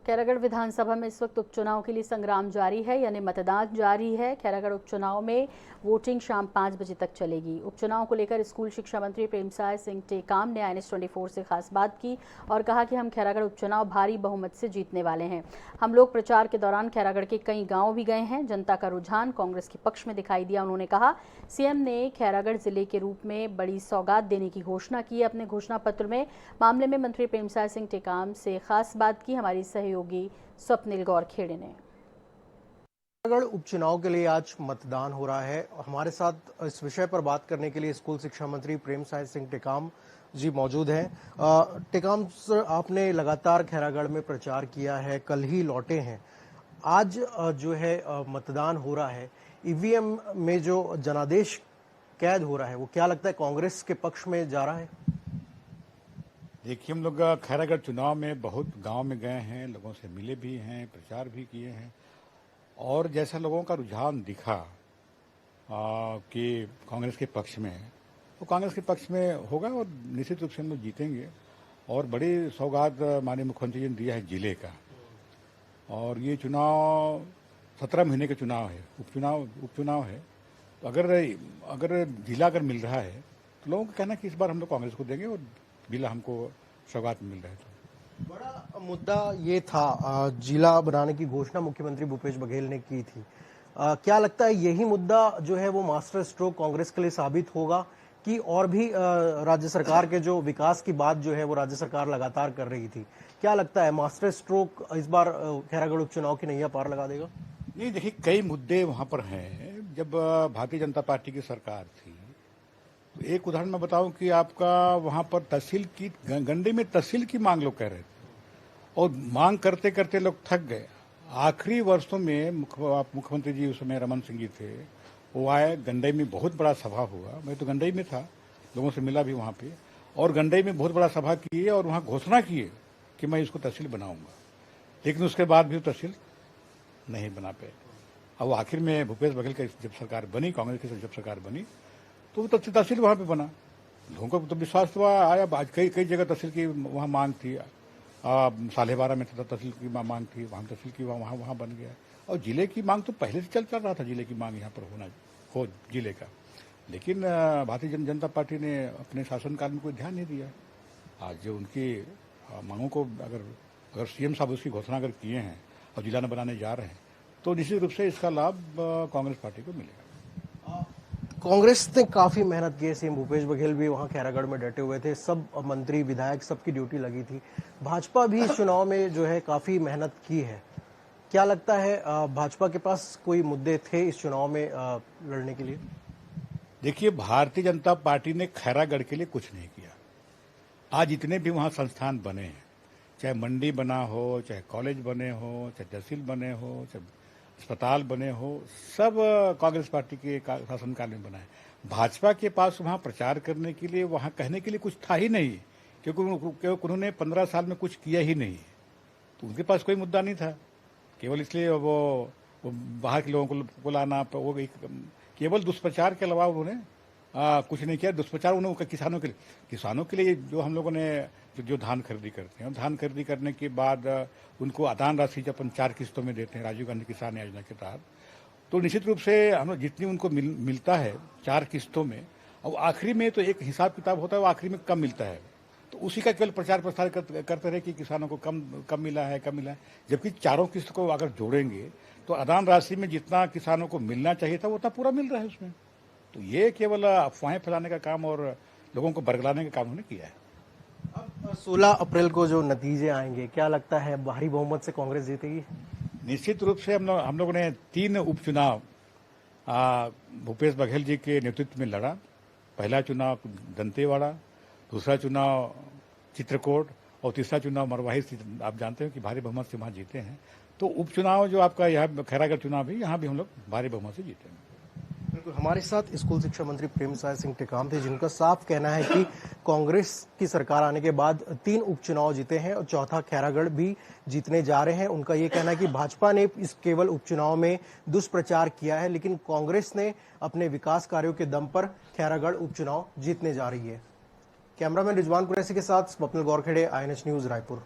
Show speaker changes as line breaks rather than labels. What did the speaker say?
खैरागढ़ विधानसभा में इस वक्त उपचुनाव के लिए संग्राम जारी है, यानी मतदान जारी है। खैरागढ़ उपचुनाव में वोटिंग शाम 5 बजे तक चलेगी। उपचुनाव को लेकर स्कूल शिक्षा मंत्री प्रेमसाय सिंह टेकाम ने INS24 से खास बात की और कहा कि हम खैरागढ़ उपचुनाव भारी बहुमत से जीतने वाले हैं। हम लोग प्रचार के दौरान खैरागढ़ के कई गाँव भी गए हैं। जनता का रुझान कांग्रेस के पक्ष में दिखाई दिया। उन्होंने कहा, सीएम ने खैरागढ़ जिले के रूप में बड़ी सौगात देने की घोषणा की है। अपने घोषणा पत्र में मामले में मंत्री प्रेमसाय सिंह टेकाम से खास बात की हमारी सहयोगी स्वप्निल गौरखेड़े ने।
खैरागढ़ उपचुनाव के लिए आज मतदान हो रहा है। हमारे साथ इस विषय पर बात करने के लिए स्कूल शिक्षा मंत्री प्रेमसाय सिंह टेकाम जी मौजूद हैं। टेकाम सर, आपने लगातार खैरागढ़ में प्रचार किया है, कल ही लौटे हैं। आज जो है मतदान हो रहा है, ईवीएम में जो जनादेश कैद हो रहा है, वो क्या लगता है कांग्रेस के पक्ष में जा रहा है?
देखिए, हम लोग खैरागढ़ चुनाव में बहुत गांव में गए हैं, लोगों से मिले भी हैं, प्रचार भी किए हैं और जैसा लोगों का रुझान दिखा कि कांग्रेस के पक्ष में है, तो कांग्रेस के पक्ष में होगा और निश्चित रूप से हम लोग जीतेंगे। और बड़ी सौगात माननीय मुख्यमंत्री जी ने दिया है जिले का। और ये चुनाव 17 महीने का चुनाव है, उपचुनाव है। तो अगर जिला अगर मिल रहा है तो लोगों का कहना कि इस बार हम लोग कांग्रेस को देंगे और जिला हमको सौगात मिल रहा है। तो
बड़ा मुद्दा ये था, जिला बनाने की घोषणा मुख्यमंत्री भूपेश बघेल ने की थी। क्या लगता है यही मुद्दा जो है वो मास्टर स्ट्रोक कांग्रेस के लिए साबित होगा कि और भी राज्य सरकार के जो विकास की बात जो है वो राज्य सरकार लगातार कर रही थी? क्या लगता है मास्टर स्ट्रोक इस बार खैरागढ़ उपचुनाव की नैया पार लगा देगा?
नहीं, देखिए, कई मुद्दे वहां पर हैं। जब भारतीय जनता पार्टी की सरकार थी, तो एक उदाहरण मैं बताऊं कि आपका वहां पर तहसील की गंडे में तहसील की मांग लोग कह रहे थे और मांग करते करते लोग थक गए। आखिरी वर्षों में मुख्यमंत्री जी उस समय रमन सिंह जी थे, वो आए, गंडई में बहुत बड़ा सभा हुआ। मैं तो गंडई में था, लोगों से मिला भी वहां पे, और गंडई में बहुत बड़ा सभा किए और वहां घोषणा किए कि मैं इसको तहसील बनाऊंगा। लेकिन उसके बाद भी तहसील नहीं बना पाए। अब आखिर में भूपेश बघेल की जब सरकार बनी, कांग्रेस की जब सरकार बनी, तो तहसील वहां पे बना। लोगों को तो विश्वास हुआ। आया आज कई जगह तहसील की वहां मांग थी। 12.5 में तहसील की मांग थी, वहां तहसील की वहां बन गया। और जिले की मांग तो पहले से चल रहा था, जिले की मांग यहाँ पर होना हो जिले का। लेकिन भारतीय जनता पार्टी ने अपने शासनकाल में कोई ध्यान नहीं दिया। आज जो उनकी मांगों को अगर सीएम साहब उसकी घोषणा अगर किए हैं और जिला न बनाने जा रहे हैं, तो निश्चित रूप से इसका लाभ कांग्रेस पार्टी को मिलेगा।
कांग्रेस ने काफी मेहनत की है। सीएम भूपेश बघेल भी वहां खैरागढ़ में डटे हुए थे, सब मंत्री विधायक सबकी ड्यूटी लगी थी। भाजपा भी इस चुनाव में जो है काफी मेहनत की है। क्या लगता है भाजपा के पास कोई मुद्दे थे इस चुनाव में लड़ने के लिए?
देखिए, भारतीय जनता पार्टी ने खैरागढ़ के लिए कुछ नहीं किया। आज जितने भी वहां संस्थान बने हैं, चाहे मंडी बना हो, चाहे कॉलेज बने हो, चाहे तहसील बने हो, चाहे अस्पताल बने हो, सब कांग्रेस पार्टी के शासनकाल में बना है। भाजपा के पास वहां प्रचार करने के लिए, वहां कहने के लिए कुछ था ही नहीं, क्योंकि उन्होंने 15 साल में कुछ किया ही नहीं। तो उनके पास कोई मुद्दा नहीं था। केवल इसलिए वो बाहर के लोगों को लाना, वो केवल दुष्प्रचार के अलावा उन्होंने कुछ नहीं किया। दुष्प्रचार उन्होंने किसानों के लिए जो हम लोगों ने जो धान खरीदी करते हैं, धान खरीदी करने के बाद उनको अनुदान राशि जब अपन 4 किस्तों में देते हैं राजीव गांधी किसान योजना के तहत, तो निश्चित रूप से हम लोग जितनी उनको मिलता है 4 किस्तों में, और आखिरी में तो एक हिसाब किताब होता है, वो आखिरी में कम मिलता है। तो उसी का केवल प्रचार प्रसार करते रहे कि किसानों को कम मिला है। जबकि चारों किस्त को अगर जोड़ेंगे तो अनुदान राशि में जितना किसानों को मिलना चाहिए था वो उतना पूरा मिल रहा है उसमें। तो ये केवल अफवाहें फैलाने का काम और लोगों को बरगलाने का काम उन्होंने किया है।
अब 16 अप्रैल को जो नतीजे आएंगे, क्या लगता है भारी बहुमत से कांग्रेस जीतेगी?
निश्चित रूप से हम लोगों ने 3 उपचुनाव भूपेश बघेल जी के नेतृत्व में लड़ा। पहला चुनाव दंतेवाड़ा, दूसरा चुनाव चित्रकूट और तीसरा चुनाव मरवाही से आप जानते हैं कि भारी बहुमत से वहां जीते हैं। तो उपचुनाव जो आपका यहाँ खैरागढ़ चुनाव भी, यहाँ भी हम लोग भारी बहुमत से जीते हैं।
बिल्कुल, हमारे साथ स्कूल शिक्षा मंत्री प्रेमसाय सिंह टेकाम थे, जिनका साफ कहना है कि कांग्रेस की सरकार आने के बाद 3 उपचुनाव जीते हैं और चौथा खैरागढ़ भी जीतने जा रहे हैं। उनका ये कहना है कि भाजपा ने इस केवल उपचुनाव में दुष्प्रचार किया है, लेकिन कांग्रेस ने अपने विकास कार्यों के दम पर खैरागढ़ उपचुनाव जीतने जा रही है। कैमरामैन रिजवान कुरैशी के साथ स्वप्निल गौरखेड़े, INS न्यूज रायपुर।